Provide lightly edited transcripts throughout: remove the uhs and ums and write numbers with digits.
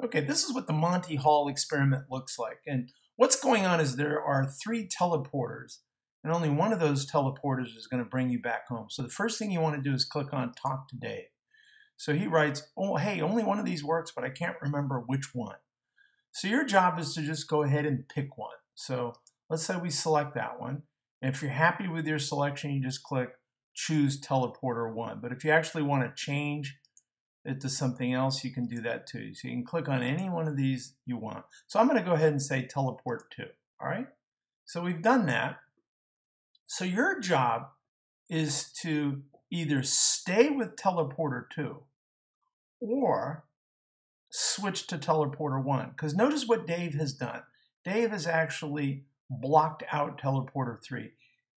Okay, this is what the Monty Hall experiment looks like. And what's going on is there are 3 teleporters, and only one of those teleporters is going to bring you back home. So the first thing you want to do is click on Talk to Dave. So he writes, oh, hey, only one of these works, but I can't remember which one. So your job is to just go ahead and pick one. So let's say we select that one. And if you're happy with your selection, you just click Choose Teleporter 1. But if you actually want to change it to something else, you can do that too. So you can click on any one of these you want. So I'm going to go ahead and say Teleport 2. All right. So we've done that. So your job is to either stay with Teleporter 2 or switch to Teleporter 1. Because notice what Dave has done. Dave has actually blocked out Teleporter 3.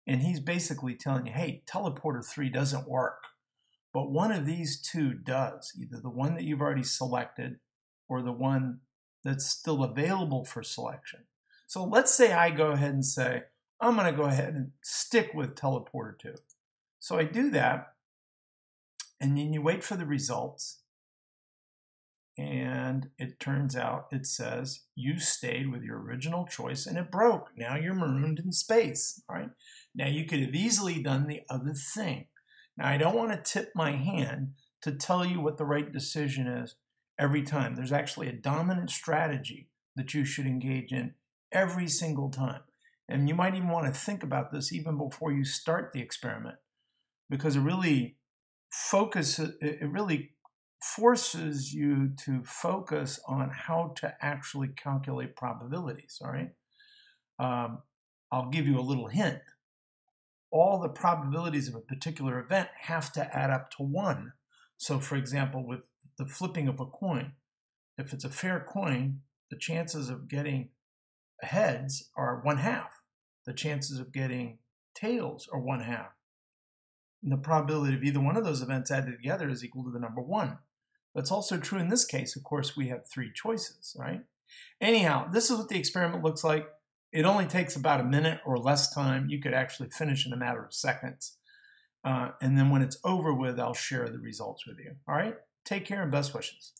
And he's basically telling you, hey, Teleporter 3 doesn't work. But one of these two does, either the one that you've already selected or the one that's still available for selection. So let's say I go ahead and say, I'm going to go ahead and stick with Teleporter 2. So I do that, and then you wait for the results. And it turns out it says you stayed with your original choice and it broke. Now you're marooned in space. All right. Now you could have easily done the other thing. Now I don't want to tip my hand to tell you what the right decision is every time. There's actually a dominant strategy that you should engage in every single time. And you might even want to think about this even before you start the experiment, because it really forces you to focus on how to actually calculate probabilities, all right? I'll give you a little hint. All the probabilities of a particular event have to add up to 1. So for example, with the flipping of a coin, if it's a fair coin, the chances of getting heads are 1/2. The chances of getting tails are 1/2. And the probability of either one of those events added together is equal to the number 1. That's also true in this case. Of course, we have 3 choices, right? Anyhow, this is what the experiment looks like. It only takes about a minute or less time. You could actually finish in a matter of seconds. And then when it's over with, I'll share the results with you. All right? Take care and best wishes.